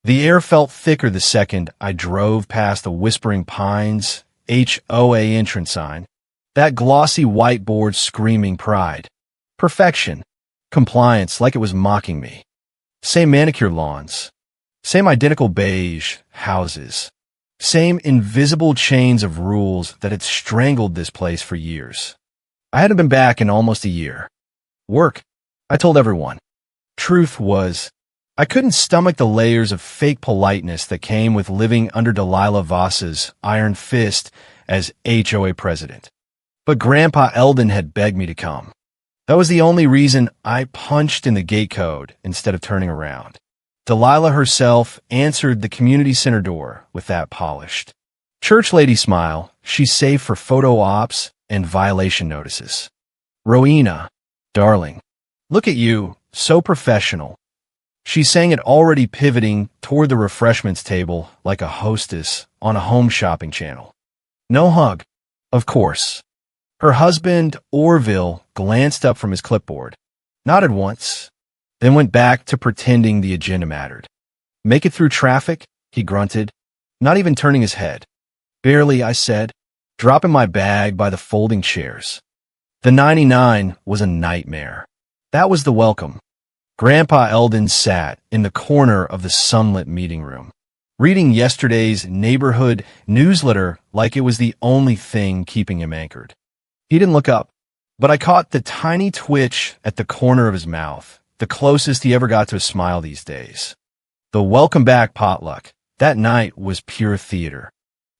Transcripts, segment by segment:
The air felt thicker the second I drove past the Whispering Pines HOA entrance sign. That glossy whiteboard screaming pride. Perfection. Compliance like it was mocking me. Same manicure lawns. Same identical beige houses. Same invisible chains of rules that had strangled this place for years. I hadn't been back in almost a year. Work. I told everyone. Truth was, I couldn't stomach the layers of fake politeness that came with living under Delilah Voss's iron fist as HOA president. But Grandpa Eldon had begged me to come. That was the only reason I punched in the gate code instead of turning around. Delilah herself answered the community center door with that polished church lady smile. She's safe for photo ops and violation notices. Rowena, darling, look at you, so professional. She sang it, already pivoting toward the refreshments table like a hostess on a home shopping channel. No hug, of course. Her husband, Orville, glanced up from his clipboard, nodded once, then went back to pretending the agenda mattered. Make it through traffic? He grunted, not even turning his head. Barely, I said, dropping my bag by the folding chairs. The 99 was a nightmare. That was the welcome. Grandpa Eldon sat in the corner of the sunlit meeting room, reading yesterday's neighborhood newsletter like it was the only thing keeping him anchored. He didn't look up, but I caught the tiny twitch at the corner of his mouth, the closest he ever got to a smile these days. The welcome back potluck that night was pure theater.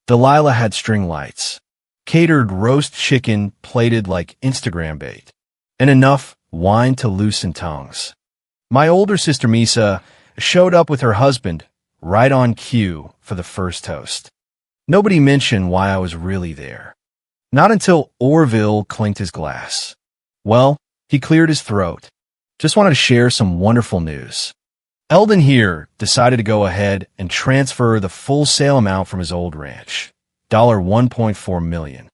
Delilah had string lights, catered roast chicken plated like Instagram bait, and enough wine to loosen tongues. My older sister Misa showed up with her husband right on cue for the first toast. Nobody mentioned why I was really there. Not until Orville clinked his glass. Well, he cleared his throat. Just wanted to share some wonderful news. Eldon here decided to go ahead and transfer the full sale amount from his old ranch, $1.4 million.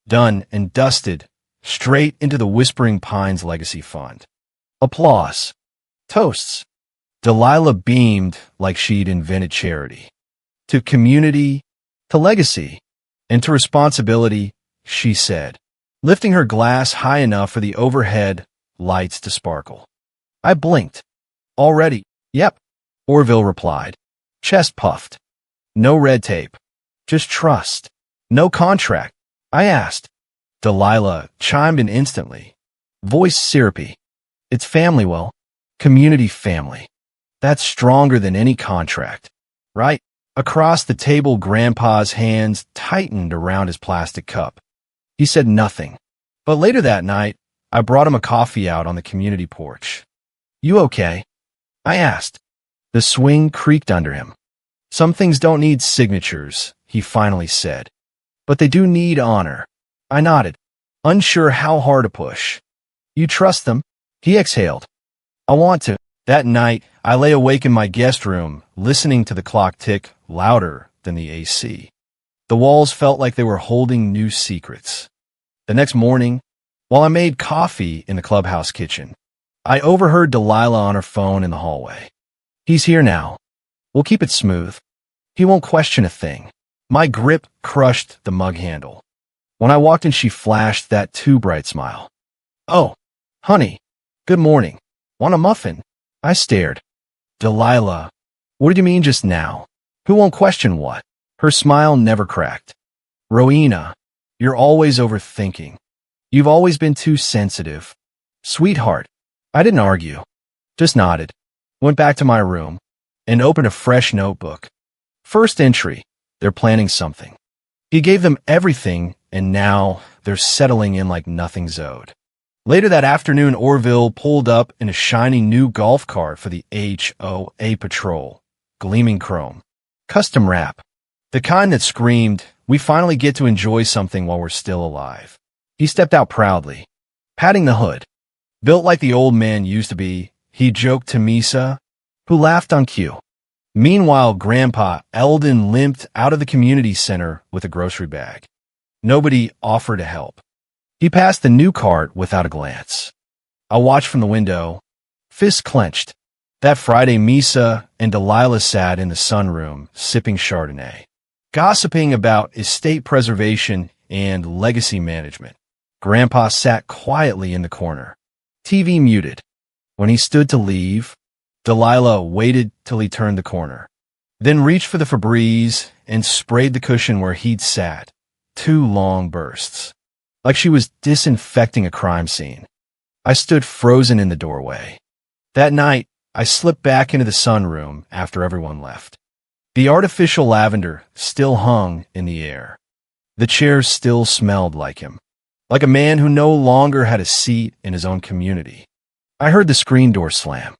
Done and dusted, straight into the Whispering Pines Legacy Fund. Applause. Toasts. Delilah beamed like she'd invented charity. To community, to legacy, and to responsibility, she said, lifting her glass high enough for the overhead lights to sparkle. I blinked. Already? Yep, Orville replied. Chest puffed. No red tape. Just trust. No contract. I asked. Delilah chimed in instantly. Voice syrupy. It's family, well, community family. That's stronger than any contract, right? Across the table, Grandpa's hands tightened around his plastic cup. He said nothing, but later that night, I brought him a coffee out on the community porch. You okay? I asked. The swing creaked under him. Some things don't need signatures, he finally said, but they do need honor. I nodded, unsure how hard to push. You trust them? He exhaled. I want to. That night, I lay awake in my guest room, listening to the clock tick louder than the AC. The walls felt like they were holding new secrets. The next morning, while I made coffee in the clubhouse kitchen, I overheard Delilah on her phone in the hallway. He's here now. We'll keep it smooth. He won't question a thing. My grip crushed the mug handle. When I walked in, she flashed that too bright smile. Oh, honey, good morning. Want a muffin? I stared. Delilah, what did you mean just now? Who won't question what? Her smile never cracked. Rowena, you're always overthinking. You've always been too sensitive. Sweetheart, I didn't argue. Just nodded, went back to my room, and opened a fresh notebook. First entry, they're planning something. He gave them everything, and now they're settling in like nothing's owed. Later that afternoon, Orville pulled up in a shiny new golf cart for the HOA patrol, gleaming chrome. Custom wrap. The kind that screamed, we finally get to enjoy something while we're still alive. He stepped out proudly, patting the hood. Built like the old man used to be, he joked to Misa, who laughed on cue. Meanwhile, Grandpa Eldon limped out of the community center with a grocery bag. Nobody offered to help. He passed the new cart without a glance. I watched from the window, fists clenched. That Friday, Misa and Delilah sat in the sunroom, sipping Chardonnay, gossiping about estate preservation and legacy management. Grandpa sat quietly in the corner, TV muted. When he stood to leave, Delilah waited till he turned the corner, then reached for the Febreze and sprayed the cushion where he'd sat. 2 long bursts, like she was disinfecting a crime scene. I stood frozen in the doorway. That night, I slipped back into the sunroom after everyone left. The artificial lavender still hung in the air. The chairs still smelled like him, like a man who no longer had a seat in his own community. I heard the screen door slam.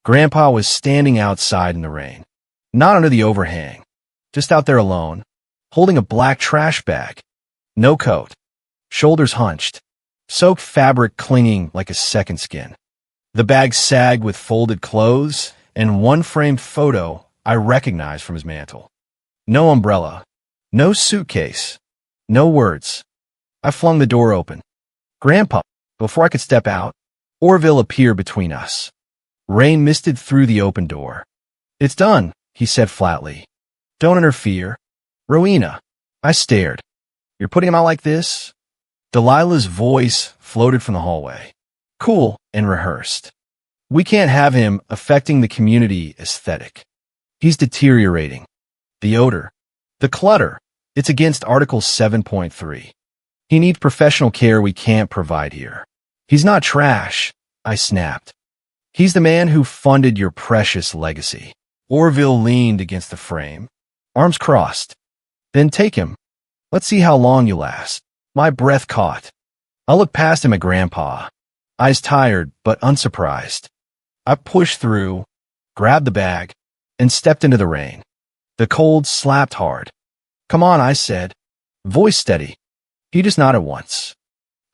Grandpa was standing outside in the rain, not under the overhang, just out there alone, holding a black trash bag. No coat, shoulders hunched, soaked fabric clinging like a second skin. The bag sagged with folded clothes and one framed photo I recognized from his mantle. No umbrella, no suitcase, no words. I flung the door open. Grandpa, before I could step out, Orville appeared between us. Rain misted through the open door. "It's done," he said flatly. "Don't interfere." "Rowena." I stared. "You're putting him out like this?" Delilah's voice floated from the hallway, cool and rehearsed. "We can't have him affecting the community aesthetic. He's deteriorating. The odor, the clutter, it's against Article 7.3. He needs professional care we can't provide here." "He's not trash," I snapped. "He's the man who funded your precious legacy." Orville leaned against the frame, arms crossed. "Then take him. Let's see how long you last." My breath caught. I looked past him at Grandpa, eyes tired but unsurprised. I pushed through, grabbed the bag, and stepped into the rain. The cold slapped hard. "Come on," I said, voice steady. He just nodded once.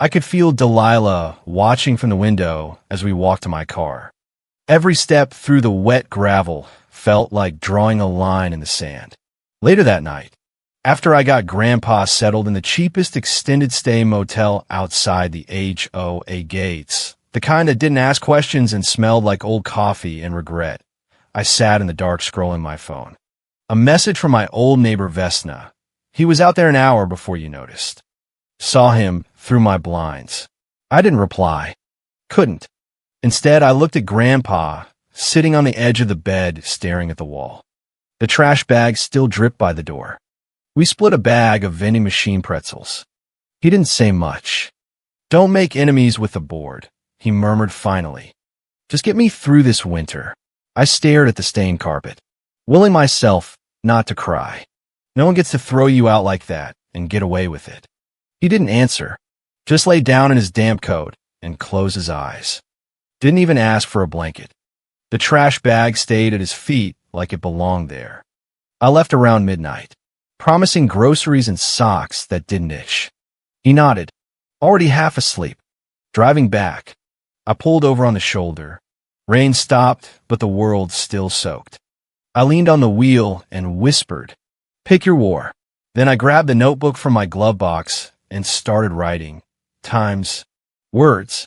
I could feel Delilah watching from the window as we walked to my car. Every step through the wet gravel felt like drawing a line in the sand. Later that night, after I got Grandpa settled in the cheapest extended stay motel outside the HOA gates, the kind that didn't ask questions and smelled like old coffee and regret, I sat in the dark scrolling my phone. A message from my old neighbor Vesna. "He was out there an hour before you noticed." Saw him through my blinds. I didn't reply. Couldn't. Instead, I looked at Grandpa, sitting on the edge of the bed, staring at the wall. The trash bag still dripped by the door. We split a bag of vending machine pretzels. He didn't say much. "Don't make enemies with the board," he murmured finally. "Just get me through this winter." I stared at the stained carpet, willing myself not to cry. No one gets to throw you out like that and get away with it. He didn't answer, just lay down in his damp coat and closed his eyes. Didn't even ask for a blanket. The trash bag stayed at his feet like it belonged there. I left around midnight, promising groceries and socks that didn't itch. He nodded, already half asleep. Driving back, I pulled over on the shoulder. Rain stopped, but the world still soaked. I leaned on the wheel and whispered, "Pick your war." Then I grabbed the notebook from my glove box and started writing. Times, words,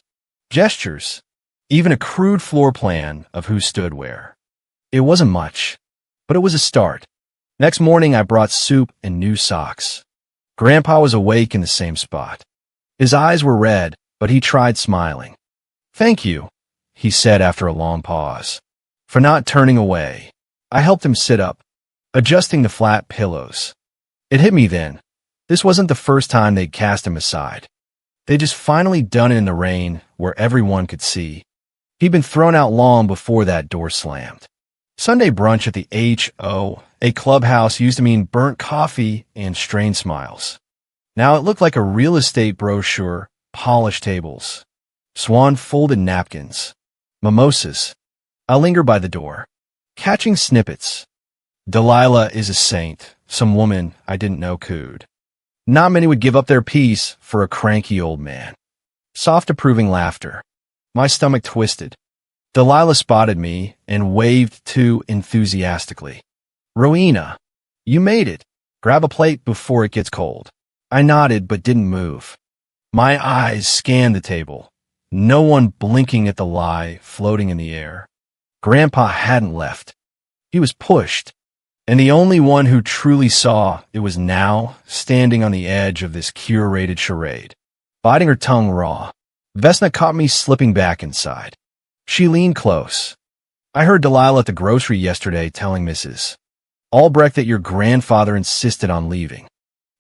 gestures, even a crude floor plan of who stood where. It wasn't much, but it was a start. Next morning, I brought soup and new socks. Grandpa was awake in the same spot. His eyes were red, but he tried smiling. "Thank you," he said after a long pause, "for not turning away." I helped him sit up, adjusting the flat pillows. It hit me then. This wasn't the first time they'd cast him aside. They'd just finally done it in the rain where everyone could see. He'd been thrown out long before that door slammed. Sunday brunch at the HOA clubhouse used to mean burnt coffee and strained smiles. Now it looked like a real estate brochure, polished tables, swan-folded napkins, mimosas. I linger by the door, catching snippets. Delilah is a saint, some woman I didn't know cooed. Not many would give up their peace for a cranky old man. Soft approving laughter. My stomach twisted. Delilah spotted me and waved too enthusiastically. "Rowena, you made it. Grab a plate before it gets cold." I nodded but didn't move. My eyes scanned the table. No one blinking at the lie floating in the air. Grandpa hadn't left. He was pushed. And the only one who truly saw it was now standing on the edge of this curated charade, biting her tongue raw. Vesna caught me slipping back inside. She leaned close. I heard Delilah at the grocery yesterday telling Mrs. Albrecht that your grandfather insisted on leaving.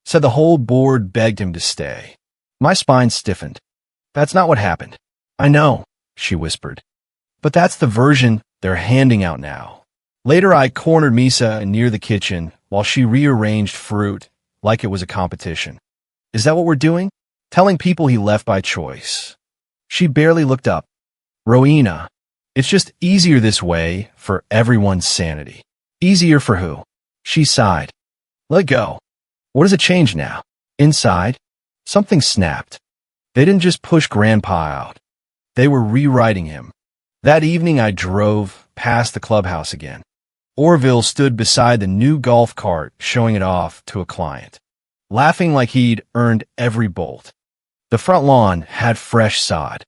Said the whole board begged him to stay. My spine stiffened. That's not what happened. I know, she whispered. But that's the version they're handing out now. Later, I cornered Misa near the kitchen while she rearranged fruit like it was a competition. Is that what we're doing? Telling people he left by choice. She barely looked up. Rowena, it's just easier this way for everyone's sanity. Easier for who? She sighed. Let go. What does it change now? Inside, something snapped. They didn't just push Grandpa out. They were rewriting him. That evening, I drove past the clubhouse again. Orville stood beside the new golf cart, showing it off to a client, laughing like he'd earned every bolt. The front lawn had fresh sod,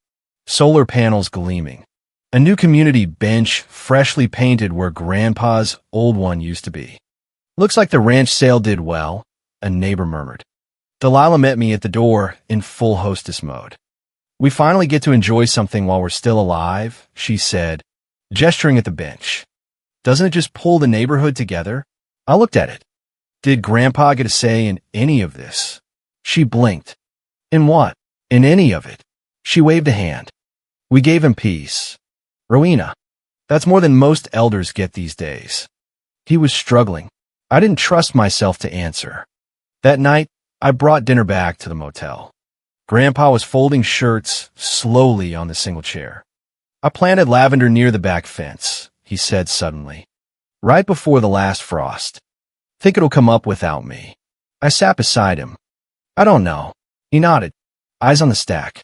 solar panels gleaming, a new community bench freshly painted where Grandpa's old one used to be. Looks like the ranch sale did well, a neighbor murmured. Delilah met me at the door in full hostess mode. We finally get to enjoy something while we're still alive, she said, gesturing at the bench. Doesn't it just pull the neighborhood together? I looked at it. Did Grandpa get a say in any of this? She blinked. In what? In any of it. She waved a hand. We gave him peace. Rowena, that's more than most elders get these days. He was struggling. I didn't trust myself to answer. That night, I brought dinner back to the motel. Grandpa was folding shirts slowly on the single chair. I planted lavender near the back fence, he said suddenly, right before the last frost. Think it'll come up without me. I sat beside him. I don't know. He nodded, eyes on the stack.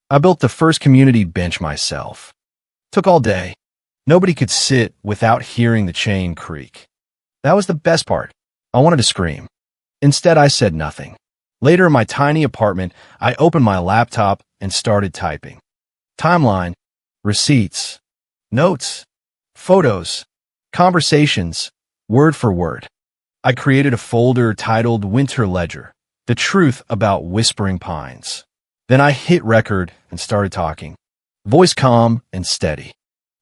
I built the first community bench myself. Took all day. Nobody could sit without hearing the chain creak. That was the best part. I wanted to scream. Instead, I said nothing. Later in my tiny apartment, I opened my laptop and started typing. Timeline, receipts, notes, photos, conversations, word for word. I created a folder titled Winter Ledger, the truth about Whispering Pines. Then I hit record and started talking, voice calm and steady.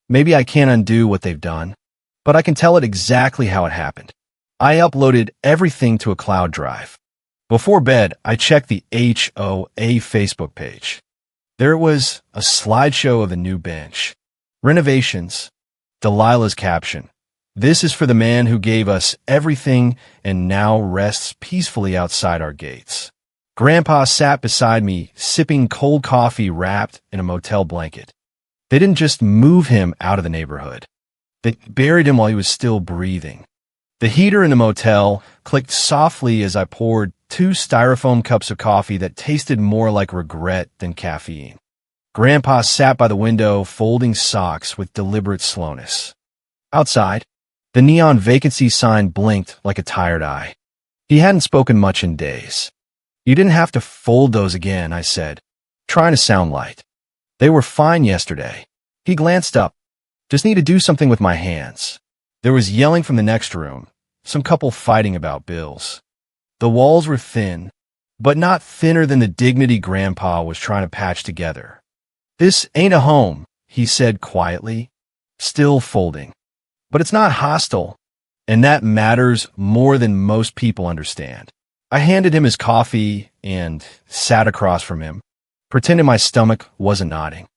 Maybe I can't undo what they've done, but I can tell it exactly how it happened. I uploaded everything to a cloud drive. Before bed, I checked the HOA Facebook page. There was a slideshow of the new bench. Renovations. Delilah's caption. This is for the man who gave us everything and now rests peacefully outside our gates. Grandpa sat beside me, sipping cold coffee wrapped in a motel blanket. They didn't just move him out of the neighborhood. They buried him while he was still breathing. The heater in the motel clicked softly as I poured 2 styrofoam cups of coffee that tasted more like regret than caffeine. Grandpa sat by the window, folding socks with deliberate slowness. Outside, the neon vacancy sign blinked like a tired eye. He hadn't spoken much in days. You didn't have to fold those again, I said, trying to sound light. They were fine yesterday. He glanced up. Just need to do something with my hands. There was yelling from the next room, some couple fighting about bills. The walls were thin, but not thinner than the dignity Grandpa was trying to patch together. This ain't a home, he said quietly, still folding. But it's not hostile, and that matters more than most people understand. I handed him his coffee and sat across from him, pretending my stomach wasn't nodding.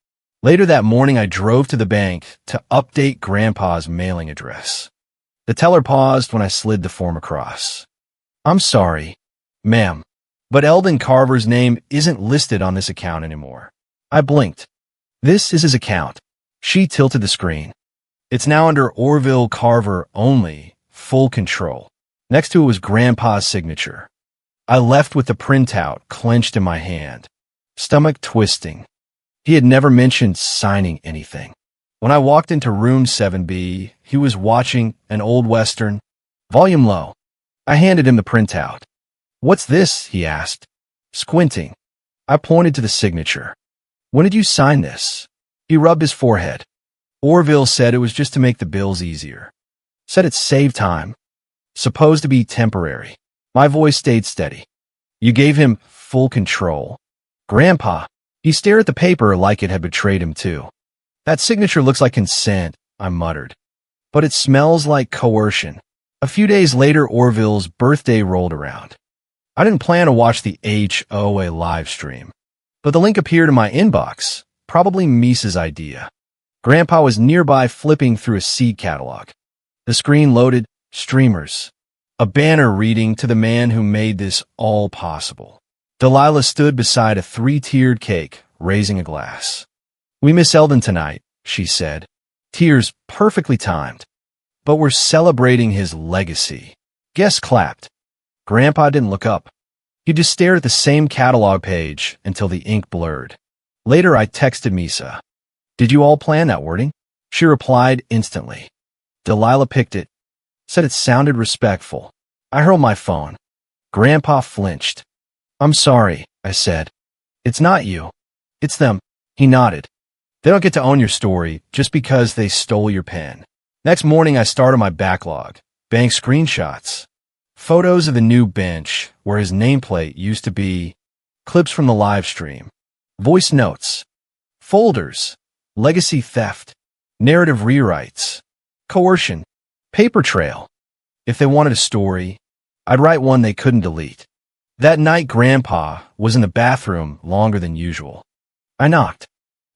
Later that morning, I drove to the bank to update Grandpa's mailing address. The teller paused when I slid the form across. I'm sorry, ma'am, but Eldon Carver's name isn't listed on this account anymore. I blinked. This is his account. She tilted the screen. It's now under Orville Carver only, full control. Next to it was Grandpa's signature. I left with the printout clenched in my hand, stomach twisting. He had never mentioned signing anything. When I walked into room 7B, he was watching an old Western, volume low. I handed him the printout. What's this? He asked, squinting. I pointed to the signature. When did you sign this? He rubbed his forehead. Orville said it was just to make the bills easier. Said it saved time. Supposed to be temporary. My voice stayed steady. You gave him full control. Grandpa. He stared at the paper like it had betrayed him too. That signature looks like consent, I muttered. But it smells like coercion. A few days later, Orville's birthday rolled around. I didn't plan to watch the HOA live stream, but the link appeared in my inbox, probably Misa's idea. Grandpa was nearby flipping through a seed catalog. The screen loaded, streamers. A banner reading to the man who made this all possible. Delilah stood beside a 3-tiered cake, raising a glass. We miss Eldon tonight, she said. Tears perfectly timed. But we're celebrating his legacy. Guests clapped. Grandpa didn't look up. He just stared at the same catalog page until the ink blurred. Later, I texted Misa. Did you all plan that wording? She replied instantly. Delilah picked it. Said it sounded respectful. I hurled my phone. Grandpa flinched. I'm sorry, I said. It's not you. It's them. He nodded. They don't get to own your story just because they stole your pen. Next morning, I started my backlog. Bank screenshots. Photos of the new bench where his nameplate used to be. Clips from the live stream. Voice notes. Folders. Legacy theft. Narrative rewrites. Coercion. Paper trail. If they wanted a story, I'd write one they couldn't delete. That night, Grandpa was in the bathroom longer than usual. I knocked.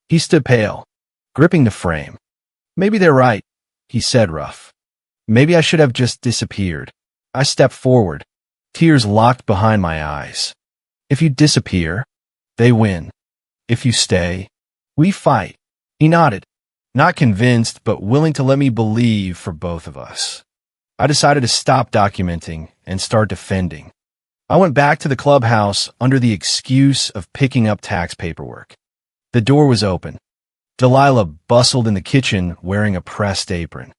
He stood pale, gripping the frame. Maybe they're right, he said rough. Maybe I should have just disappeared. I stepped forward, tears locked behind my eyes. If you disappear, they win. If you stay, we fight. He nodded, not convinced, but willing to let me believe for both of us. I decided to stop documenting and start defending. I went back to the clubhouse under the excuse of picking up tax paperwork. The door was open. Delilah bustled in the kitchen wearing a pressed apron.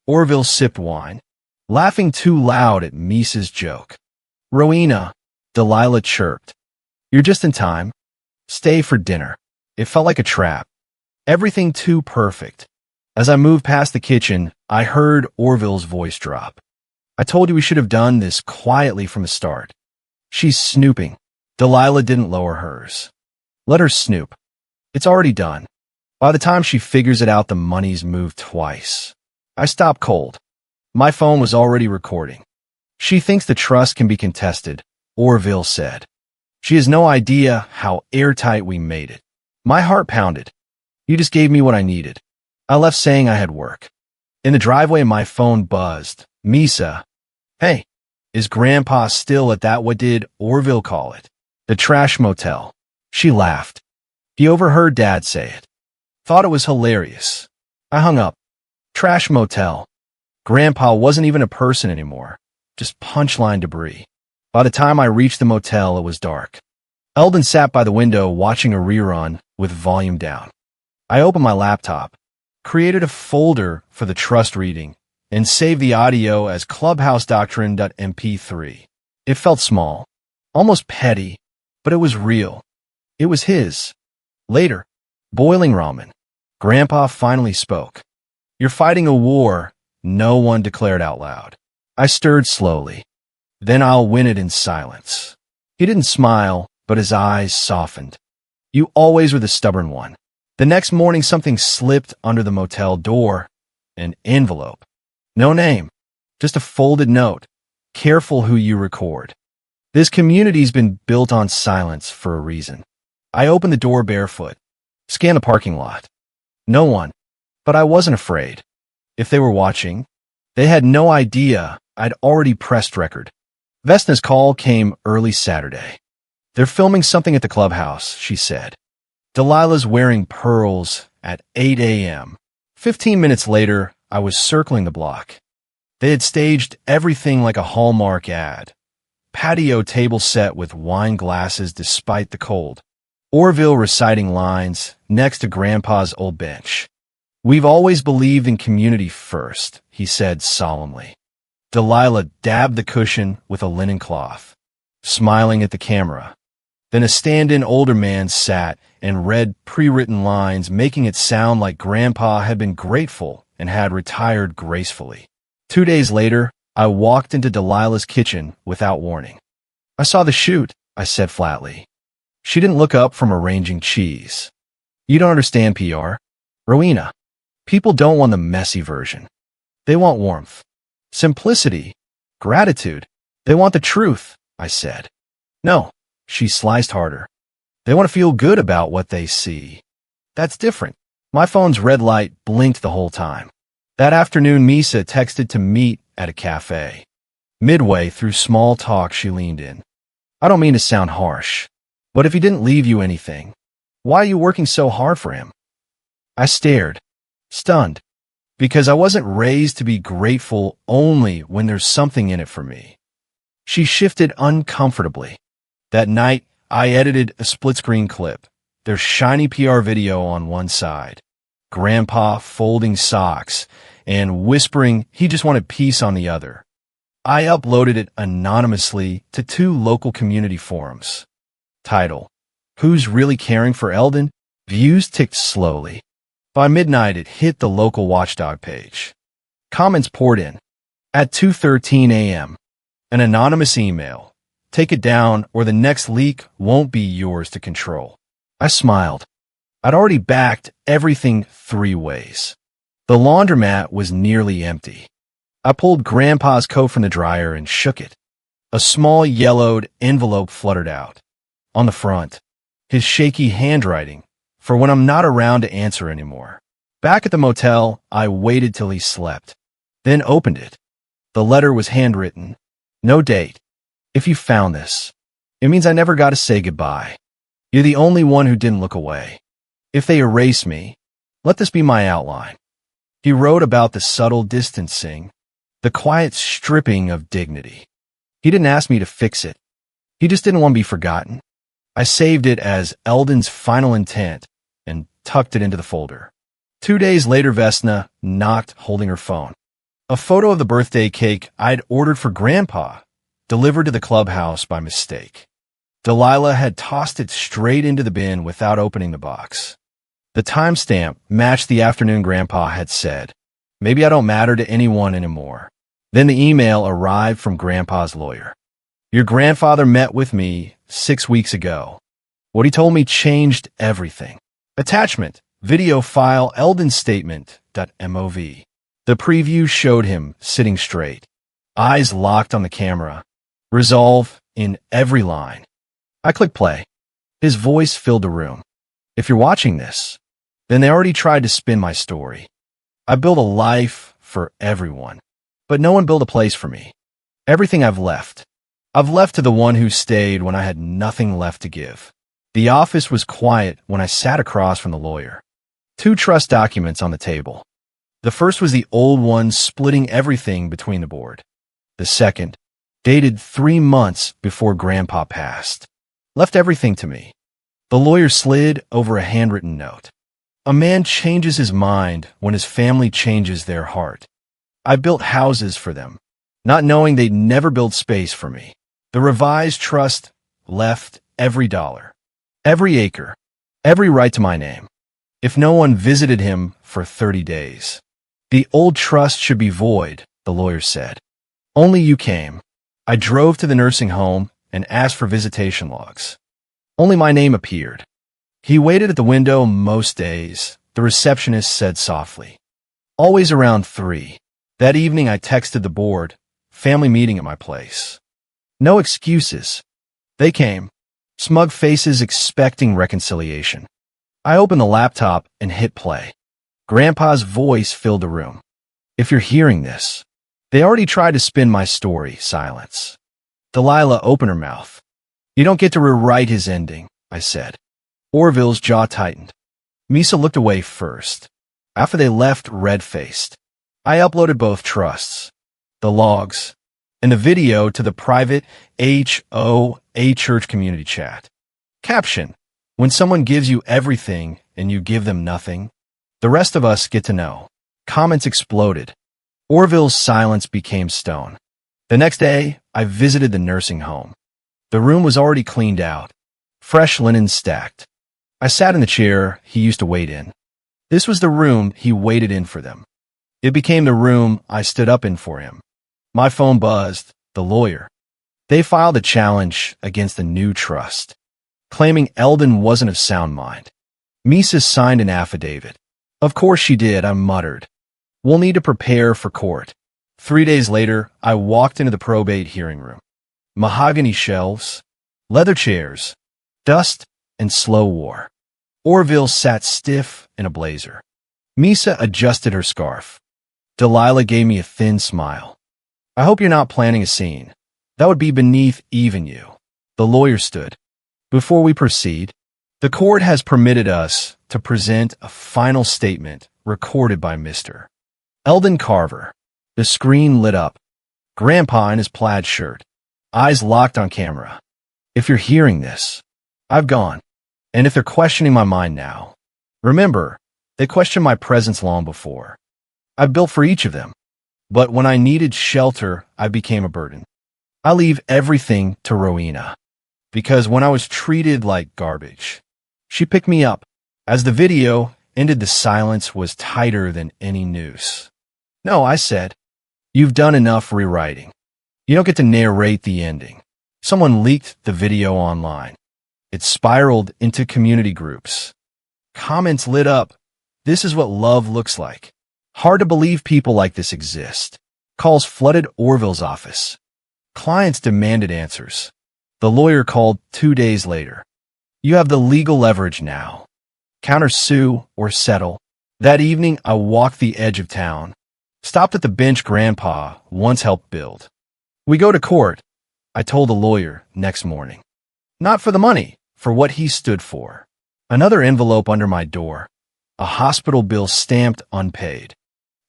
Orville sipped wine, laughing too loud at Misa's joke. Rowena, Delilah chirped. You're just in time. Stay for dinner. It felt like a trap. Everything too perfect. As I moved past the kitchen, I heard Orville's voice drop. I told you we should have done this quietly from the start. She's snooping. Delilah didn't lower hers. Let her snoop. It's already done. By the time she figures it out, the money's moved twice. I stopped cold. My phone was already recording. She thinks the trust can be contested, Orville said. She has no idea how airtight we made it. My heart pounded. You just gave me what I needed. I left saying I had work. In the driveway, my phone buzzed. Misa. Hey, is Grandpa still at that, what did Orville call it? The trash motel. She laughed. He overheard Dad say it. Thought it was hilarious. I hung up. Trash motel. Grandpa wasn't even a person anymore. Just punchline debris. By the time I reached the motel, it was dark. Eldon sat by the window watching a rerun with volume down. I opened my laptop, created a folder for the trust reading, and saved the audio as clubhousedoctrine.mp3. It felt small, almost petty, but it was real. It was his. Later, boiling ramen. Grandpa finally spoke. You're fighting a war no one declared out loud. I stirred slowly. Then I'll win it in silence. He didn't smile, but his eyes softened. You always were the stubborn one. The next morning, something slipped under the motel door. An envelope. No name. Just a folded note. Careful who you record. This community's been built on silence for a reason. I opened the door barefoot. Scanned the parking lot. No one. But I wasn't afraid. If they were watching, they had no idea I'd already pressed record. Vesna's call came early Saturday. They're filming something at the clubhouse, she said. Delilah's wearing pearls at 8 a.m. 15 minutes later, I was circling the block. They had staged everything like a Hallmark ad. Patio table set with wine glasses despite the cold. Orville reciting lines next to Grandpa's old bench. We've always believed in community first, he said solemnly. Delilah dabbed the cushion with a linen cloth, smiling at the camera. Then a stand-in older man sat and read pre-written lines, making it sound like Grandpa had been grateful and had retired gracefully. 2 days later, I walked into Delilah's kitchen without warning. "I saw the shoot," I said flatly. She didn't look up from arranging cheese. "You don't understand PR. Rowena, people don't want the messy version. They want warmth, simplicity, gratitude. They want the truth," I said. "No," she sliced harder. "They want to feel good about what they see. That's different." My phone's red light blinked the whole time. That afternoon, Misa texted to meet at a cafe. Midway through small talk, she leaned in. "I don't mean to sound harsh, but if he didn't leave you anything, why are you working so hard for him?" I stared, stunned, because I wasn't raised to be grateful only when there's something in it for me. She shifted uncomfortably. That night, I edited a split-screen clip. There's shiny PR video on one side, Grandpa folding socks and whispering he just wanted peace on the other. I uploaded it anonymously to 2 local community forums. Title: Who's Really Caring for Eldon? Views ticked slowly. By midnight, it hit the local watchdog page. Comments poured in. At 2:13 a.m., an anonymous email. "Take it down or the next leak won't be yours to control." I smiled. I'd already backed everything 3 ways. The laundromat was nearly empty. I pulled Grandpa's coat from the dryer and shook it. A small yellowed envelope fluttered out. On the front, his shaky handwriting, "For when I'm not around to answer anymore." Back at the motel, I waited till he slept, then opened it. The letter was handwritten. No date. "If you found this, it means I never got to say goodbye. You're the only one who didn't look away. If they erase me, let this be my outline." He wrote about the subtle distancing, the quiet stripping of dignity. He didn't ask me to fix it. He just didn't want to be forgotten. I saved it as Eldon's final intent and tucked it into the folder. 2 days later, Vesna knocked, holding her phone. A photo of the birthday cake I'd ordered for Grandpa, delivered to the clubhouse by mistake. Delilah had tossed it straight into the bin without opening the box. The timestamp matched the afternoon Grandpa had said, "Maybe I don't matter to anyone anymore." Then the email arrived from Grandpa's lawyer. "Your grandfather met with me 6 weeks ago. What he told me changed everything." Attachment: video file Eldon statement.mov. The preview showed him sitting straight, eyes locked on the camera, resolve in every line. I clicked play. His voice filled the room. "If you're watching this, then they already tried to spin my story. I built a life for everyone, but no one built a place for me. Everything I've left to the one who stayed when I had nothing left to give." The office was quiet when I sat across from the lawyer. 2 trust documents on the table. The first was the old one splitting everything between the board. The second, dated 3 months before Grandpa passed, left everything to me. The lawyer slid over a handwritten note. "A man changes his mind when his family changes their heart. I built houses for them, not knowing they'd never build space for me. The revised trust left every dollar, every acre, every right to my name. If no one visited him for 30 days, the old trust should be void," the lawyer said. "Only you came. I drove to the nursing home and asked for visitation logs. Only my name appeared." He waited at the window most days, the receptionist said softly. "Always around 3. That evening I texted the board, family meeting at my place. No excuses. They came, smug faces expecting reconciliation. I opened the laptop and hit play. Grandpa's voice filled the room. "If you're hearing this, they already tried to spin my story." Silence. Delilah opened her mouth. "You don't get to rewrite his ending," I said. Orville's jaw tightened. Misa looked away first. After they left, red-faced. I uploaded both trusts, the logs, and the video to the private HOA church community chat. Caption: "When someone gives you everything and you give them nothing, the rest of us get to know." Comments exploded. Orville's silence became stone. The next day, I visited the nursing home. The room was already cleaned out. fresh linen stacked. I sat in the chair he used to wait in. This was the room he waited in for them. It became the room I stood up in for him. My phone buzzed. The lawyer. They filed a challenge against the new trust, claiming Eldon wasn't of sound mind. Misa signed an affidavit. Of course she did, I muttered. We'll need to prepare for court. 3 days later, I walked into the probate hearing room. Mahogany shelves, leather chairs, dust, and slow war. Orville sat stiff in a blazer. Misa adjusted her scarf. Delilah gave me a thin smile. I hope you're not planning a scene. That would be beneath even you. The lawyer stood. Before we proceed, the court has permitted us to present a final statement recorded by Mr. Eldon Carver. The screen lit up. Grandpa in his plaid shirt, eyes locked on camera. If you're hearing this, I've gone. And if they're questioning my mind now, remember, they questioned my presence long before. I've built for each of them. But when I needed shelter, I became a burden. I leave everything to Rowena. Because when I was treated like garbage, she picked me up. As the video ended, the silence was tighter than any noose. No, I said, you've done enough rewriting. You don't get to narrate the ending. Someone leaked the video online. It spiraled into community groups. Comments lit up. This is what love looks like. Hard to believe people like this exist. Calls flooded Orville's office. Clients demanded answers. The lawyer called 2 days later. You have the legal leverage now. Countersue or settle. That evening, I walked the edge of town. Stopped at the bench Grandpa once helped build. We go to court, I told the lawyer next morning. Not for the money, for what he stood for. Another envelope under my door. A hospital bill stamped unpaid.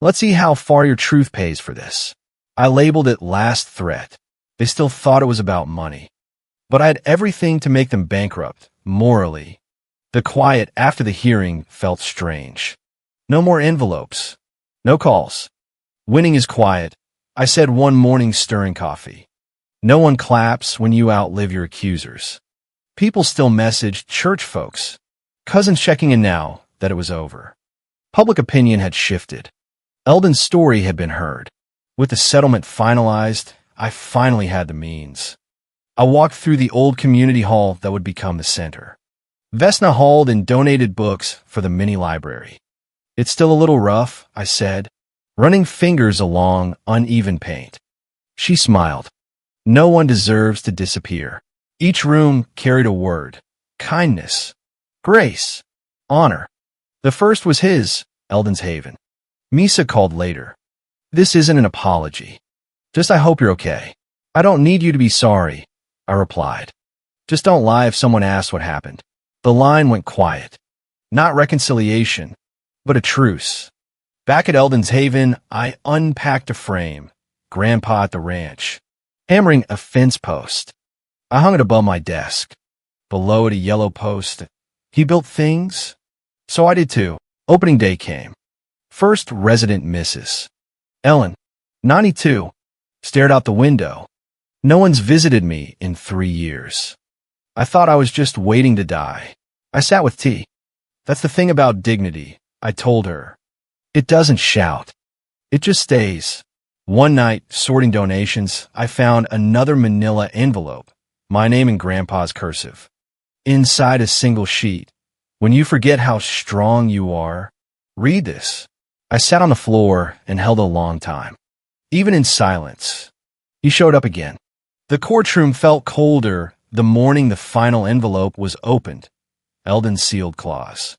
Let's see how far your truth pays for this. I labeled it last threat. They still thought it was about money. But I had everything to make them bankrupt, morally. The quiet after the hearing felt strange. No more envelopes. No calls. Winning is quiet, I said one morning stirring coffee. No one claps when you outlive your accusers. People still messaged church folks. Cousins checking in now that it was over. Public opinion had shifted. Eldon's story had been heard. With the settlement finalized, I finally had the means. I walked through the old community hall that would become the center. Vesna hauled and donated books for the mini library. It's still a little rough, I said, running fingers along uneven paint. She smiled. No one deserves to disappear. Each room carried a word. Kindness. Grace. Honor. The first was his, Eldon's Haven. Misa called later. This isn't an apology. Just I hope you're okay. I don't need you to be sorry, I replied. Just don't lie if someone asks what happened. The line went quiet. Not reconciliation, but a truce. Back at Eldon's Haven, I unpacked a frame, Grandpa at the ranch, hammering a fence post. I hung it above my desk. Below it, a yellow post. He built things, so I did too. Opening day came. First resident Mrs. Ellen, 92, stared out the window. No one's visited me in 3 years. I thought I was just waiting to die. I sat with tea. That's the thing about dignity, I told her. It doesn't shout. It just stays. One night, sorting donations, I found another manila envelope, my name in Grandpa's cursive. Inside a single sheet. When you forget how strong you are, read this. I sat on the floor and held a long time. Even in silence. He showed up again. The courtroom felt colder the morning the final envelope was opened. Eldon's sealed clause.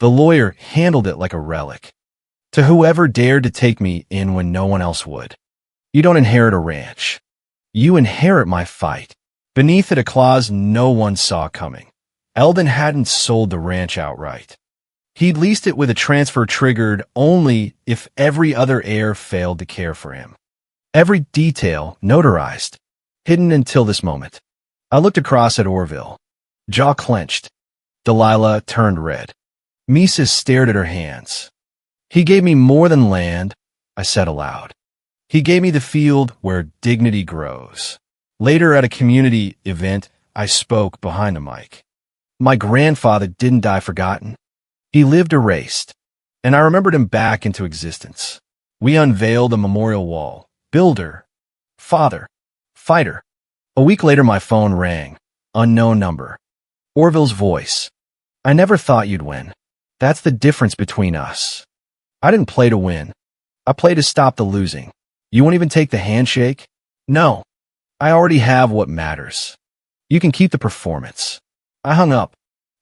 The lawyer handled it like a relic. To whoever dared to take me in when no one else would. You don't inherit a ranch. You inherit my fight. Beneath it a clause no one saw coming. Eldon hadn't sold the ranch outright. He'd leased it with a transfer triggered only if every other heir failed to care for him. Every detail notarized, hidden until this moment. I looked across at Orville. Jaw clenched. Delilah turned red. Misa stared at her hands. He gave me more than land, I said aloud. He gave me the field where dignity grows. Later at a community event, I spoke behind the mic. My grandfather didn't die forgotten. He lived erased, and I remembered him back into existence. We unveiled a memorial wall. Builder, father, fighter. A week later, my phone rang. Unknown number. Orville's voice. I never thought you'd win. That's the difference between us. I didn't play to win. I played to stop the losing. You won't even take the handshake? No. I already have what matters. You can keep the performance. I hung up.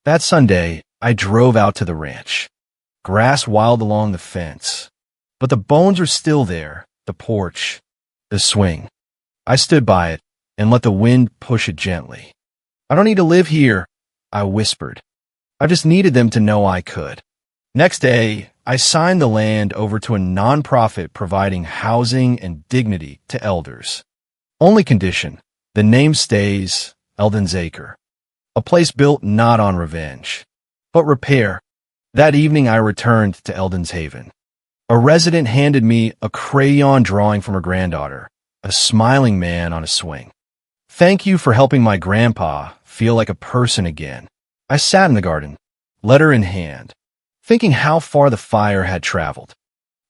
That Sunday, I drove out to the ranch. Grass wild along the fence. But the bones are still there, the porch, the swing. I stood by it and let the wind push it gently. I don't need to live here, I whispered. I just needed them to know I could. Next day, I signed the land over to a nonprofit providing housing and dignity to elders. Only condition, the name stays Eldon's Acre. A place built not on revenge, but repair. That evening I returned to Eldon's Haven. A resident handed me a crayon drawing from her granddaughter, a smiling man on a swing. Thank you for helping my grandpa feel like a person again. I sat in the garden, letter in hand, thinking how far the fire had traveled.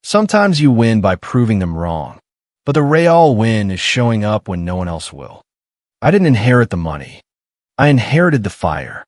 Sometimes you win by proving them wrong, but the real win is showing up when no one else will. I didn't inherit the money. I inherited the fire.